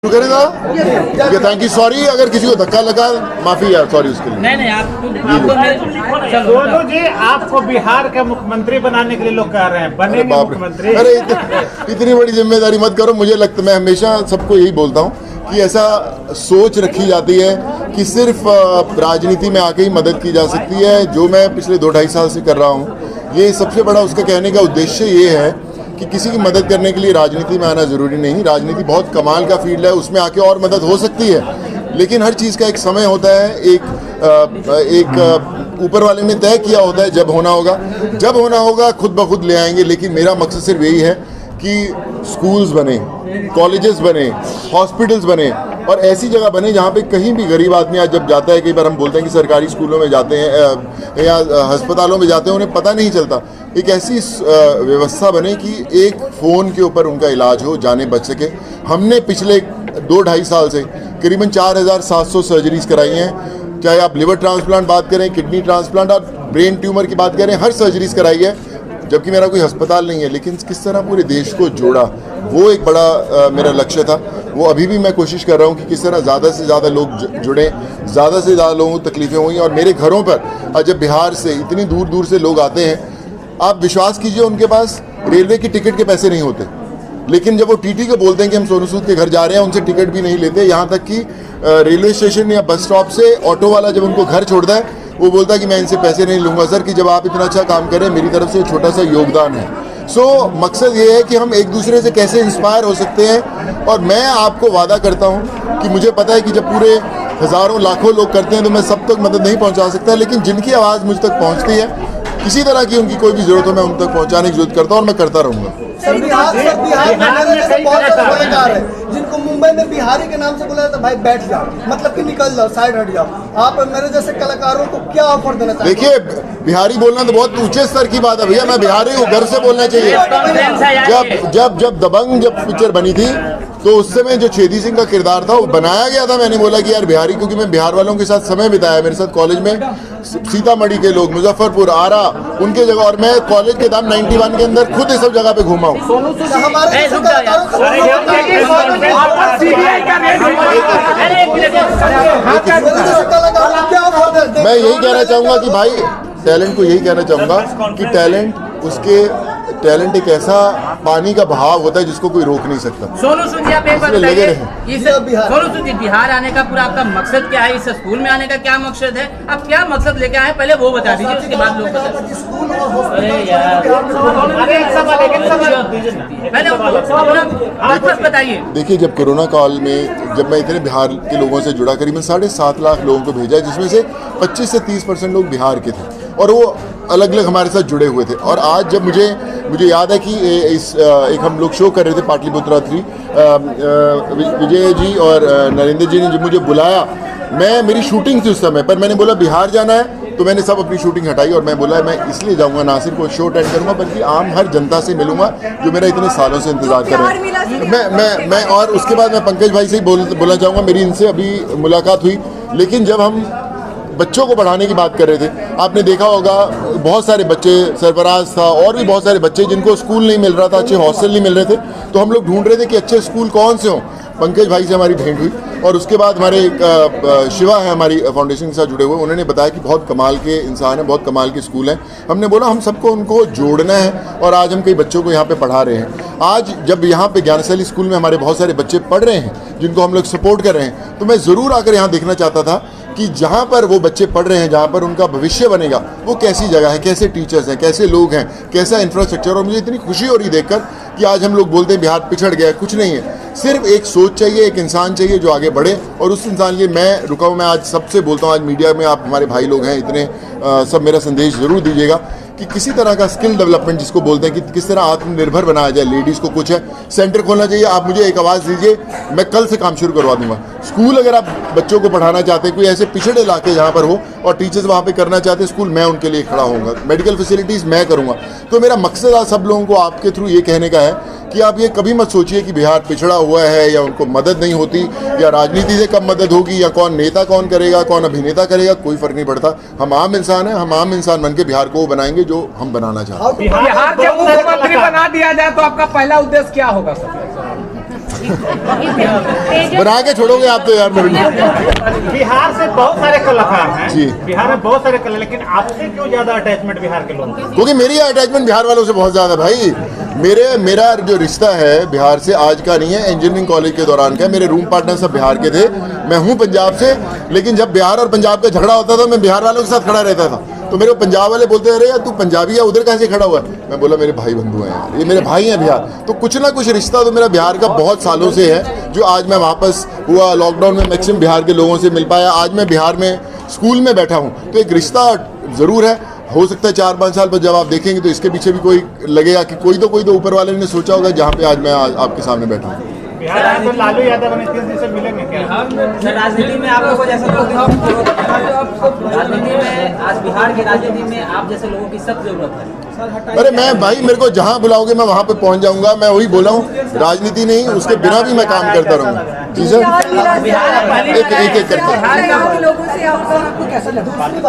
करेगा। Thank you. Sorry अगर किसी को धक्का लगा, माफी यार, सॉरी उसके लिए। नहीं आपको सोनू जी, आपको बिहार के मुख्यमंत्री बनाने के लिए लोग कह रहे हैं, बनेंगे मुख्यमंत्री। अरे इतनी बड़ी जिम्मेदारी मत करो। मुझे लगता, मैं हमेशा सबको यही बोलता हूँ कि ऐसा सोच रखी जाती है कि सिर्फ राजनीति में आके ही मदद की जा सकती है, जो मैं पिछले 2-2.5 साल से कर रहा हूँ। ये सबसे बड़ा उसका कहने का उद्देश्य ये है कि किसी की मदद करने के लिए राजनीति में आना जरूरी नहीं। राजनीति बहुत कमाल का फील्ड है, उसमें आके और मदद हो सकती है, लेकिन हर चीज़ का एक समय होता है, एक ऊपर वाले ने तय किया होता है जब होना होगा खुद ब खुद ले आएंगे। लेकिन मेरा मकसद सिर्फ यही है कि स्कूल्स बने, कॉलेजेस बने, हॉस्पिटल्स बने और ऐसी जगह बने जहाँ पे कहीं भी गरीब आदमी आज जब जाता है, कई बार हम बोलते हैं कि सरकारी स्कूलों में जाते हैं या अस्पतालों में जाते हैं, उन्हें पता नहीं चलता। एक ऐसी व्यवस्था बने कि एक फ़ोन के ऊपर उनका इलाज हो, जाने बच सके। हमने पिछले 2-2.5 साल से करीबन 4700 सर्जरीज कराई हैं, चाहे आप लिवर ट्रांसप्लांट बात करें, किडनी ट्रांसप्लांट और ब्रेन ट्यूमर की बात करें, हर सर्जरीज कराई है। जबकि मेरा कोई अस्पताल नहीं है, लेकिन किस तरह पूरे देश को जोड़ा, वो एक बड़ा मेरा लक्ष्य था। वो अभी भी मैं कोशिश कर रहा हूँ कि किस तरह ज़्यादा से ज़्यादा लोग जुड़ें, ज़्यादा से ज़्यादा लोगों को तकलीफ़ें हुई। और मेरे घरों पर जब बिहार से इतनी दूर दूर से लोग आते हैं, आप विश्वास कीजिए उनके पास रेलवे की टिकट के पैसे नहीं होते, लेकिन जब वो टीटी को बोलते हैं कि हम सोनू सूद के घर जा रहे हैं, उनसे टिकट भी नहीं लेते। यहाँ तक कि रेलवे स्टेशन या बस स्टॉप से ऑटो वाला जब उनको घर छोड़ता है, वो बोलता है कि मैं इनसे पैसे नहीं लूँगा सर, कि जब आप इतना अच्छा काम करें, मेरी तरफ से छोटा सा योगदान है। मकसद ये है कि हम एक दूसरे से कैसे इंस्पायर हो सकते हैं। और मैं आपको वादा करता हूँ कि मुझे पता है कि जब पूरे हज़ारों लाखों लोग करते हैं तो मैं सब तक मदद नहीं पहुँचा सकता, लेकिन जिनकी आवाज़ मुझ तक पहुँचती है, किसी तरह की उनकी कोई भी जरूरत हो, मैं उन तक पहुँचाने की जरूरत करता हूँ और मैं करता रहूँगा। सर बिहार में जैसे बहुत सारे कलाकार हैं जिनको मुंबई में बिहारी के नाम से बोला जाता है, भाई बैठ जाओ, मतलब कि निकल जाओ, साइड हट जाओ। आप मेरे जैसे कलाकारों को क्या ऑफर देना चाहते हैं? देखिए, बिहारी बोलना तो बहुत ऊंचे स्तर की बात है भैया, मैं बिहारी हूँ, घर से बोलना चाहिए। जब दबंग पिक्चर बनी थी तो उस समय जो छेदी सिंह का किरदार था वो बनाया गया था। मैंने बोला कि यार बिहारी, क्योंकि मैं बिहार वालों के साथ समय बिताया, मेरे साथ कॉलेज में सीतामढ़ी के लोग, मुजफ्फरपुर, आरा, उनके जगह, और मैं कॉलेज के दाम 91 के अंदर खुद ये सब जगह पे घूमा हूँ। मैं यही कहना चाहूँगा कि भाई, टैलेंट को यही कहना चाहूँगा कि टैलेंट एक ऐसा पानी का बहाव होता है जिसको कोई रोक नहीं सकता। सोनू सूद जी, आप एक बात बताइए, सोनू सूद जी, बिहार आने का पूरा आपका मकसद क्या है? इस स्कूल में आने का क्या मकसद है? आप क्या मकसद लेके आए, पहले वो बता दीजिए, उसके बाद लोग बताइए। देखिए, जब कोरोना काल में जब मैं इतने बिहार के लोगों से जुड़ा, करीबन 7.5 लाख लोगों को भेजा, जिसमें से 25 से 30% लोग बिहार के थे और वो अलग अलग हमारे साथ जुड़े हुए थे। और आज जब मुझे याद है कि एक हम लोग शो कर रहे थे पाटलिपुत्रा 3, विजय जी और नरेंद्र जी ने जब मुझे बुलाया, मेरी शूटिंग थी उस समय, पर मैंने बोला बिहार जाना है, तो मैंने सब अपनी शूटिंग हटाई और मैं बोला मैं इसलिए जाऊंगा, ना सिर्फ कोई शो अटेंड करूंगा बल्कि आम हर जनता से मिलूंगा जो मेरा इतने सालों से इंतजार कर रहे हैं। मैं और उसके बाद मैं पंकज भाई से ही बोलना चाहूँगा, मेरी इनसे अभी मुलाकात हुई, लेकिन जब हम बच्चों को पढ़ाने की बात कर रहे थे, आपने देखा होगा बहुत सारे बच्चे, सरफराज था और भी बहुत सारे बच्चे जिनको स्कूल नहीं मिल रहा था, अच्छे हॉस्टल नहीं मिल रहे थे, तो हम लोग ढूंढ रहे थे कि अच्छे स्कूल कौन से हों। पंकज भाई से हमारी भेंट हुई और उसके बाद हमारे शिवा है हमारी फाउंडेशन के साथ जुड़े हुए, उन्होंने बताया कि बहुत कमाल के इंसान हैं, बहुत कमाल के स्कूल हैं। हमने बोला हम सबको उनको जोड़ना है और आज हम कई बच्चों को यहाँ पे पढ़ा रहे हैं। आज जब यहाँ पे ज्ञानशैली स्कूल में हमारे बहुत सारे बच्चे पढ़ रहे हैं जिनको हम लोग सपोर्ट कर रहे हैं, तो मैं ज़रूर आकर यहाँ देखना चाहता था कि जहाँ पर वो बच्चे पढ़ रहे हैं, जहाँ पर उनका भविष्य बनेगा, वो कैसी जगह है, कैसे टीचर्स हैं, कैसे लोग हैं, कैसा इंफ्रास्ट्रक्चर। और मुझे इतनी खुशी हो रही देखकर कि आज हम लोग बोलते हैं बिहार पिछड़ गया, कुछ नहीं है, सिर्फ एक सोच चाहिए, एक इंसान चाहिए जो आगे बढ़े। और उस इंसान के लिए मैं रुका हूँ। मैं आज सबसे बोलता हूँ, आज मीडिया में आप हमारे भाई लोग हैं इतने, सब मेरा संदेश ज़रूर दीजिएगा कि किसी तरह का स्किल डेवलपमेंट जिसको बोलते हैं कि किस तरह आत्मनिर्भर बनाया जाए, लेडीज़ को कुछ है, सेंटर खोलना चाहिए। आप मुझे एक आवाज़ दीजिए, मैं कल से काम शुरू करवा दूंगा। स्कूल अगर आप बच्चों को पढ़ाना चाहते हैं, कोई ऐसे पिछड़े इलाके जहाँ पर हो और टीचर्स वहाँ पे करना चाहते हैं स्कूल, मैं उनके लिए खड़ा होऊंगा। मेडिकल फैसिलिटीज़ मैं करूँगा। तो मेरा मकसद आज सब लोगों को आपके थ्रू ये कहने का है कि आप ये कभी मत सोचिए कि बिहार पिछड़ा हुआ है या उनको मदद नहीं होती या राजनीति से कब मदद होगी या कौन नेता कौन करेगा, कौन अभिनेता करेगा, कोई फर्क नहीं पड़ता। हम आम इंसान हैं, हम आम इंसान बन के बिहार को वो बनाएंगे जो हम बनाना चाहते हैं। बिहार के मुख्यमंत्री बना दिया जाए तो आपका पहला उद्देश्य क्या होगा सर? बना के छोड़ोगे आप तो यार मेरे लिए। बिहार से बहुत सारे कलाकार हैं जी। बिहार में बहुत सारे कलाकार, लेकिन आपसे क्यों ज्यादा अटैचमेंट बिहार के लोगों की? क्योंकि मेरी अटैचमेंट बिहार वालों से बहुत ज़्यादा भाई। मेरा जो रिश्ता है बिहार से आज का नहीं है, इंजीनियरिंग कॉलेज के दौरान का। मेरे रूम पार्टनर सब बिहार के थे, मैं हूँ पंजाब से, लेकिन जब बिहार और पंजाब का झगड़ा होता था मैं बिहार वालों के साथ खड़ा रहता था। तो मेरे पंजाब वाले बोलते अरे यार तू पंजाबी है, उधर कैसे खड़ा हुआ है? मैं बोला मेरे भाई बंधु हैं यार, ये मेरे भाई हैं बिहार। तो कुछ ना कुछ रिश्ता तो मेरा बिहार का बहुत सालों से है, जो आज मैं वापस हुआ लॉकडाउन में मैक्सिमम बिहार के लोगों से मिल पाया। आज मैं बिहार में स्कूल में बैठा हूँ, तो एक रिश्ता ज़रूर है। हो सकता है 4-5 साल बाद जब आप देखेंगे तो इसके पीछे भी कोई लगेगा कि कोई तो ऊपर वाले ने सोचा होगा, जहाँ पे आज मैं आपके सामने बैठा हूँ। बिहार आए तो लालू यादव नीतीश जी से मिलेंगे क्या? राजनीति में आप लोगों जैसे लोग राजनीति में आज बिहार की राजनीति में आप जैसे लोगों की सख्त जरूरत है। अरे मैं भाई, मेरे को जहाँ बुलाओगे मैं वहाँ पे पहुँच जाऊँगा। मैं वही बोला हूँ, राजनीति नहीं, उसके बिना भी मैं काम करता रहूँगा। जी सर, एक करके।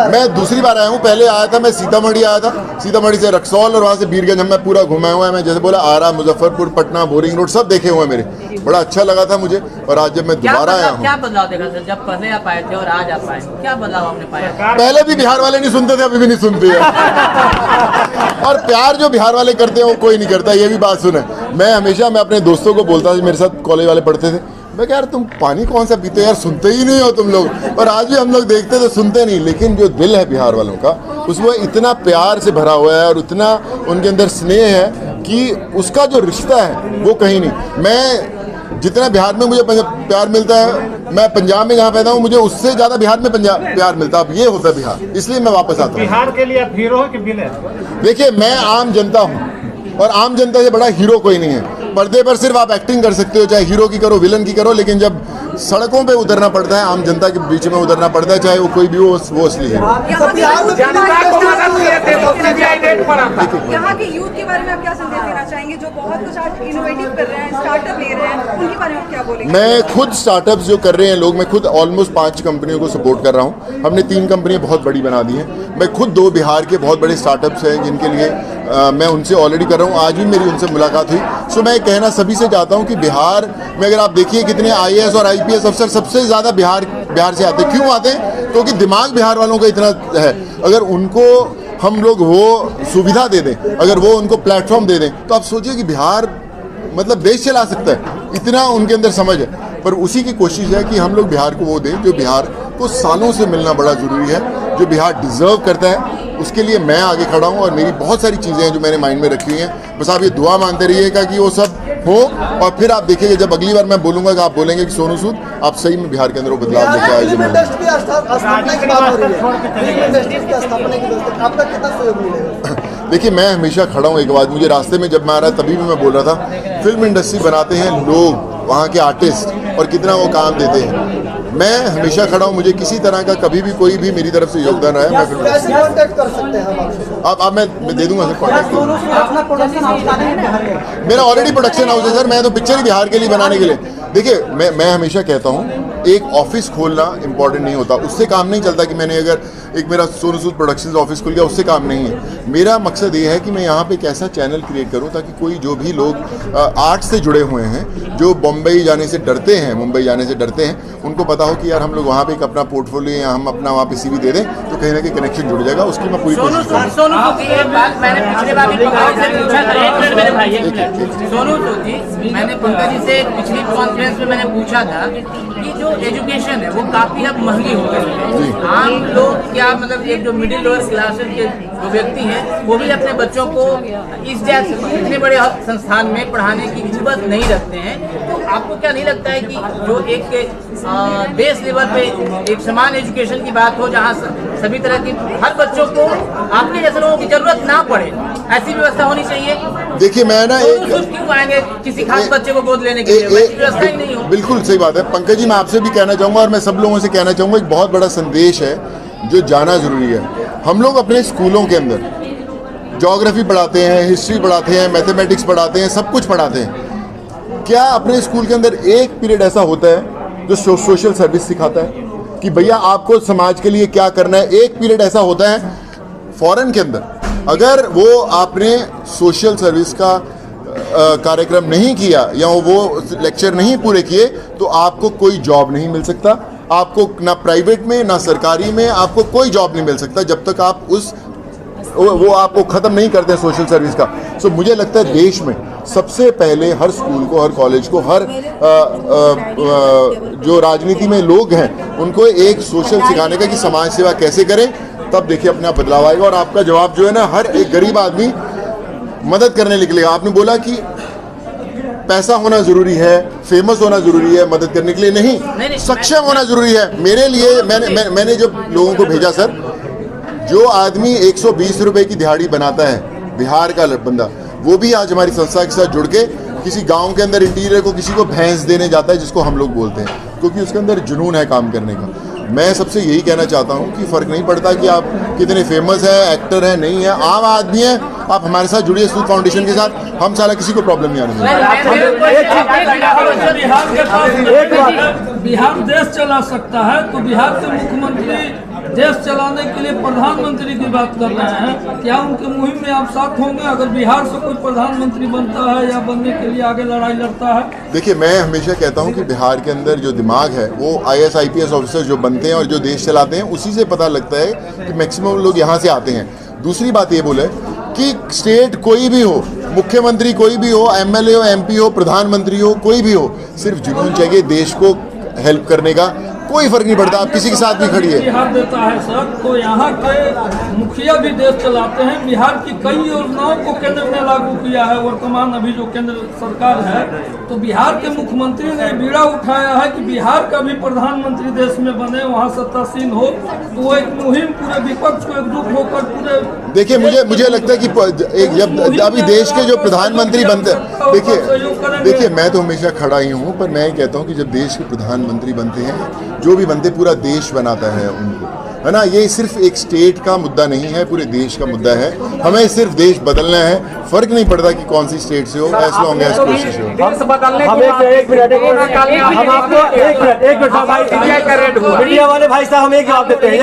मैं दूसरी बार आया हूँ, पहले आया था मैं सीतामढ़ी आया था, सीतामढ़ी से रक्सौल और वहाँ से बीरगंज हम मैं पूरा घुमाया हुआ है। मैं जैसे बोला आरा, मुजफ्फरपुर, पटना, बोरिंग रोड सब देखे हुए मेरे, बड़ा अच्छा लगा था मुझे। और आज जब मैं दोबारा आया हूँ, क्या बदलाव देखा सर जब पहले आप आए थे और आज आप आए, क्या बदलाव आपने पाया? पहले भी बिहार वाले नहीं सुनते थे, अभी भी नहीं सुनते हैं। और प्यार जो बिहार वाले करते हैं वो कोई नहीं करता, ये भी बात सुने। मैं अपने दोस्तों को बोलता था, मेरे साथ कॉलेज वाले पढ़ते थे, मैं कह यार तुम पानी कौन सा पीते हो यार, सुनते ही नहीं हो तुम लोग। और आज भी हम लोग देखते तो सुनते नहीं, लेकिन जो दिल है बिहार वालों का उसमें इतना प्यार से भरा हुआ है और इतना उनके अंदर स्नेह है कि उसका जो रिश्ता है वो कहीं नहीं। मैं जितना बिहार में मुझे प्यार मिलता है, मैं पंजाब में जहाँ पैदा हूँ, मुझे उससे ज़्यादा बिहार में प्यार मिलता है। अब ये होता है बिहार, इसलिए मैं वापस आता हूँ। बिहार के लिए आप हीरो हो कि विलेन? देखिए, मैं आम जनता हूँ और आम जनता से बड़ा हीरो कोई नहीं है। पर्दे पर सिर्फ आप एक्टिंग कर सकते हो, चाहे हीरो की करो विलन की करो, लेकिन जब सड़कों पे उतरना पड़ता है, आम जनता के बीच में उतरना पड़ता है, चाहे वो कोई भी हो, वो असली है। यहाँ के यूथ के बारे में आप क्या संदेश देना चाहेंगे जो बहुत कुछ आज इनोवेटिव कर रहे हैं, स्टार्टअप ले रहे हैं, उनके बारे में आप क्या बोलेंगे? मैं खुद स्टार्टअप्स जो कर रहे हैं लोग, मैं खुद ऑलमोस्ट 5 कंपनियों को सपोर्ट कर रहा हूँ। हमने 3 कंपनियाँ बहुत बड़ी बना दी हैं। मैं खुद 2 बिहार के बहुत बड़े स्टार्टअप्स हैं जिनके लिए मैं उनसे ऑलरेडी कर रहा हूँ। आज भी मेरी उनसे मुलाकात हुई। सो मैं कहना सभी से चाहता हूँ कि बिहार में अगर आप देखिए कितने IAS और IPS अफसर सबसे ज़्यादा बिहार से आते हैं। क्यों आते हैं? क्योंकि दिमाग बिहार वालों का इतना है। अगर उनको हम लोग वो सुविधा दे दें, अगर वो उनको प्लेटफॉर्म दे दें, तो आप सोचिए कि बिहार मतलब देश चला सकता है, इतना उनके अंदर समझ है। पर उसी की कोशिश है कि हम लोग बिहार को वो दें जो बिहार को सालों से मिलना बड़ा ज़रूरी है, जो बिहार डिज़र्व करता है। उसके लिए मैं आगे खड़ा हूँ और मेरी बहुत सारी चीज़ें हैं जो मैंने माइंड में रखी हुई हैं। बस आप ये दुआ मानते रहिएगा कि वो सब हो, और फिर आप देखिएगा जब अगली बार मैं बोलूँगा कि आप बोलेंगे कि सोनू सूद आप सही में बिहार के अंदर वो बदलाव लेके आए। देखिए, मैं हमेशा खड़ा हूँ। एक बात मुझे रास्ते में जब मैं आ रहा तभी भी मैं बोल रहा था, फिल्म इंडस्ट्री बनाते हैं लोग, वहाँ के आर्टिस्ट, और कितना वो काम देते हैं। मैं हमेशा खड़ा हूँ। मुझे किसी तरह का कभी भी कोई भी मेरी तरफ से योगदान आया, मैं फिल्म कांटेक्ट कर सकते हैं आप मैं दे दूंगा सर कॉन्टेक्ट। मेरा ऑलरेडी प्रोडक्शन हाउस है सर, मैं तो पिक्चर ही बिहार के लिए बनाने के लिए। देखिए, मैं हमेशा कहता हूँ एक ऑफिस खोलना इंपॉर्टेंट नहीं होता, उससे काम नहीं चलता कि मैंने अगर एक मेरा सोनू सूद प्रोडक्शंस ऑफिस खुल गया, उससे काम नहीं है। मेरा मकसद ये है कि मैं यहाँ पे एक ऐसा चैनल क्रिएट करूँ ताकि कोई जो भी लोग आर्ट से जुड़े हुए हैं, जो बम्बई जाने से डरते हैं, मुंबई जाने से डरते हैं, उनको पता हो कि यार हम लोग वहाँ पे एक अपना पोर्टफोलियो या हम अपना वहाँ पे CV दे दें तो कहीं ना कहीं कनेक्शन जुड़ जाएगा। उसकी मैं पूरी कोशिश करूँगा। सोनू सूद जी, एक बात मैंने पिछले बार भी पंकज से पूछा था, एक मिनट मेरे भाई, एक मिनट। सोनू सूद जी, मैंने पंकज जी से पिछली कॉन्फ्रेंस में मैंने पूछा था कि जो एजुकेशन है वो काफी अब महंगी हो गई है। आम लोग क्या मतलब एक जो मिडिल लोअर क्लासेस के जो व्यक्ति हैं वो भी अपने बच्चों को इस जैसे इतने बड़े संस्थान में पढ़ाने की हिम्मत नहीं रखते हैं। तो आपको क्या नहीं लगता है कि जो एक बेस लेवल पे एक समान एजुकेशन की बात हो, जहाँ सभी तरह की हर बच्चों को आपके जैसे लोगों की जरूरत ना पड़े, ऐसी व्यवस्था होनी चाहिए? देखिए, मैं ना क्यों आएंगे किसी खास बच्चे को गोद लेने के लिए? व्यवस्था ही नहीं हो। बिल्कुल सही बात है पंकज जी। मैं आपसे भी कहना चाहूँगा और मैं सब लोगों से कहना चाहूँगा, एक बहुत बड़ा संदेश है जो जाना जरूरी है। हम लोग अपने स्कूलों के अंदर ज्योग्राफी पढ़ाते हैं, हिस्ट्री पढ़ाते हैं, मैथमेटिक्स पढ़ाते हैं, सब कुछ पढ़ाते हैं। क्या अपने स्कूल के अंदर एक पीरियड ऐसा होता है जो सोशल सर्विस सिखाता है कि भैया आपको समाज के लिए क्या करना है? एक पीरियड ऐसा होता है फॉरेन के अंदर, अगर वो आपने सोशल सर्विस का कार्यक्रम नहीं किया या वो लेक्चर नहीं पूरे किए तो आपको कोई जॉब नहीं मिल सकता। आपको ना प्राइवेट में ना सरकारी में आपको कोई जॉब नहीं मिल सकता जब तक आप वो आपको ख़त्म नहीं करते सोशल सर्विस का। सो मुझे लगता है देश में सबसे पहले हर स्कूल को, हर कॉलेज को, हर जो राजनीति में लोग हैं उनको एक सोशल सिखाने का कि समाज सेवा कैसे करें, तब देखिए अपने आप बदलाव आएगा। और आपका जवाब जो है ना, हर एक गरीब आदमी मदद करने निकलेगा। आपने बोला कि पैसा होना ज़रूरी है, फेमस होना ज़रूरी है मदद करने के लिए, नहीं सक्षम होना ज़रूरी है। मेरे लिए मैंने जब लोगों को भेजा सर, जो आदमी 120 रुपए की दिहाड़ी बनाता है, बिहार का बंदा, वो भी आज हमारी संस्था के साथ जुड़ के किसी गांव के अंदर इंटीरियर को किसी को भैंस देने जाता है, जिसको हम लोग बोलते हैं, क्योंकि उसके अंदर जुनून है काम करने का। मैं सबसे यही कहना चाहता हूँ कि फ़र्क नहीं पड़ता कि आप कितने फेमस है, एक्टर है, नहीं है, आम आदमी है, आप हमारे साथ जुड़िए सूद फाउंडेशन के साथ। हम साला किसी को प्रॉब्लम नहीं आने देंगे। बिहार देश चला सकता है तो बिहार के मुख्यमंत्री देश चलाने के लिए प्रधानमंत्री की बात कर रहे हैं, क्या उनके मुहिम में आप साथ होंगे अगर बिहार से कोई प्रधानमंत्री बनता है या बनने के लिए आगे लड़ाई लड़ता है? देखिए, मैं हमेशा कहता हूं कि बिहार के अंदर जो दिमाग है वो IAS IPS ऑफिसर जो बनते हैं और जो देश चलाते हैं उसी से पता लगता है कि मैक्सिमम लोग यहाँ से आते हैं। दूसरी बात ये बोले कि स्टेट कोई भी हो, मुख्यमंत्री कोई भी हो, MLA हो, MP हो, प्रधानमंत्री हो, कोई भी हो, सिर्फ जुनून चाहिए देश को हेल्प करने का। कोई फर्क नहीं पड़ता आप किसी के साथ भी खड़िए। बिहार देता है सर, तो यहाँ के मुखिया भी देश चलाते हैं। बिहार की कई योजनाओं को केंद्र ने लागू किया है, वर्तमान अभी जो केंद्र सरकार है, तो बिहार के मुख्यमंत्री ने बीड़ा उठाया है कि बिहार का भी प्रधानमंत्री देश में बने, वहाँ सत्तासीन हो। तो वो एक मुहिम पूरे विपक्ष को एकजुट होकर पूरे, देखिए मुझे लगता है कि जब अभी देश के जो प्रधानमंत्री बनते, देखिए मैं तो हमेशा खड़ा ही हूँ, पर मैं कहता हूँ कि जब देश के प्रधानमंत्री बनते हैं, जो भी बनते, पूरा देश बनाता है उनको, है ना। ये सिर्फ एक स्टेट का मुद्दा नहीं है, पूरे देश का मुद्दा है। हमें सिर्फ देश बदलना है, फर्क नहीं पड़ता कि कौन सी स्टेट से हो, एज लॉन्ग एज कोशिश हो। मीडिया वाले भाई साहब हम एक जवाब देते हैं।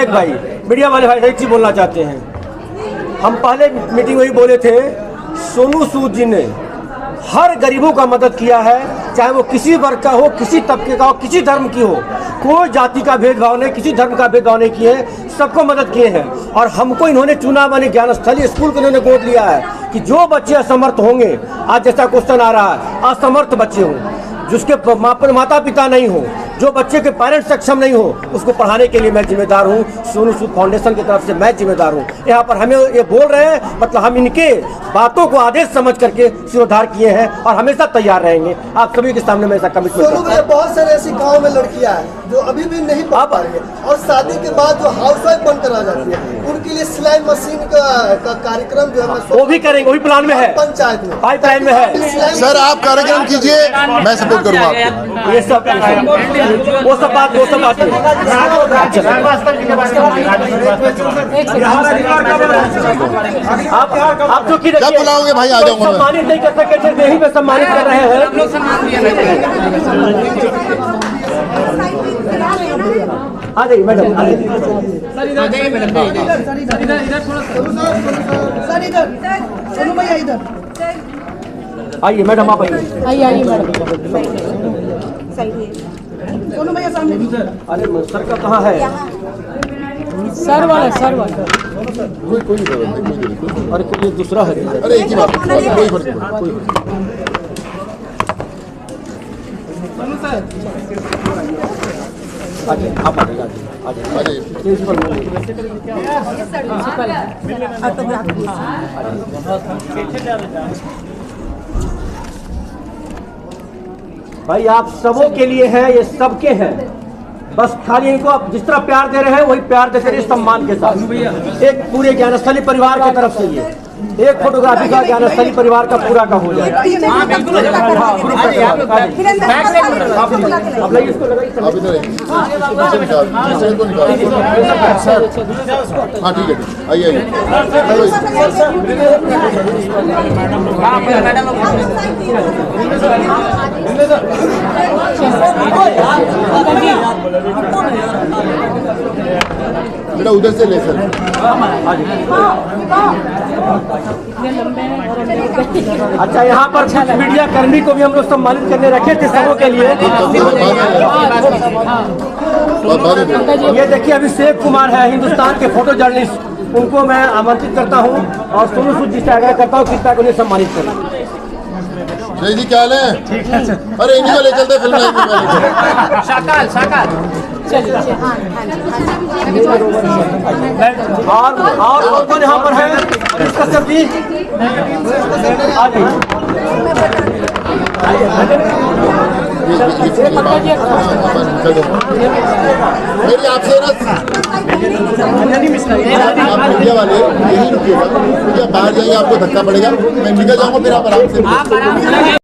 मीडिया वाले भाई एक चीज बोलना चाहते हैं। हम पहले मीटिंग में ही बोले थे, सोनू सूद जी ने हर गरीबों का मदद किया है, चाहे वो किसी वर्ग का हो, किसी तबके का हो, किसी धर्म की हो, कोई जाति का भेदभाव नहीं, किसी धर्म का भेदभाव नहीं किए, सबको मदद किए हैं। और हमको इन्होंने चुना, माने ज्ञानस्थली स्कूल को इन्होंने गोद लिया है कि जो बच्चे असमर्थ होंगे, आज जैसा क्वेश्चन आ रहा है, असमर्थ बच्चे हों, जिसके माता पिता नहीं हो, जो बच्चे के पेरेंट्स सक्षम नहीं हो, उसको पढ़ाने के लिए मैं जिम्मेदार हूँ। सोनू सूद फाउंडेशन की तरफ से मैं जिम्मेदार हूँ। यहाँ पर हमें ये बोल रहे हैं, मतलब हम इनके बातों को आदेश समझ करके सिरोधार किए हैं और हमेशा तैयार रहेंगे। आप सभी के सामने मैं ऐसा कमिटमेंट करता हूं। बहुत सारे ऐसी गाँव में लड़कियाँ हैं जो अभी भी नहीं पढ़ पा रही है और शादी के बाद जो हाउसवाइफ बनकर आ जाती है, उनके लिए सिलाई मशीन का कार्यक्रम जो है वो भी करेंगे, वही प्लान में है, पंचायत में पाइपलाइन में है। सर आप कार्यक्रम कीजिए, मैं सपोर्ट करूँगा आपको। ये सब वो सब बात आप जो कि जब बुलाओगे भाई आ जाऊंगा। सम्मानित नहीं कर सके थे, यही में सम्मानित कर रहे हैं। आ जाइए मैडम, आ जाइए आइए मैडम, आप आइए सोनू भैया सामने। अरे सर का कहाँ है? सर वाला कोई नहीं। अरे कोई दूसरा है। अरे एक ही बात, कोई फर्क नहीं। आप आ जाइए। भाई आप सबों के लिए है, ये सबके हैं, बस खाली इनको आप जिस तरह प्यार दे रहे हैं वही प्यार देते रहिए सम्मान के साथ। एक पूरे ज्ञानस्थली परिवार की तरफ से ये एक फोटोग्राफी का ज्ञानस्थली परिवार का पूरा का हो जाए। हाँ ठीक है, आइए बेटा, उधर से ले सर। अच्छा, यहाँ पर कुछ मीडिया कर्मी को भी हम लोग सम्मानित करने रखे थे सबों के लिए। ये देखिए, अभिषेक कुमार है, हिंदुस्तान के फोटो जर्नलिस्ट, उनको मैं आमंत्रित करता हूँ और सोनू सूद जी से आग्रह करता हूँ कृपया उन्हें सम्मानित करें। जय जी, क्या हाल है? अरे इन्हीं को ले चलते फिल्म शाकाल शाकाल और कौन यहाँ पर है? इसका सब्जी मेरी आपसे ना, आप मीडिया वाले यही रुकिएगा, क्योंकि आप बाहर जाएंगे आपको धक्का पड़ेगा, मैं निकल जाऊंगा, फिर आप आराम से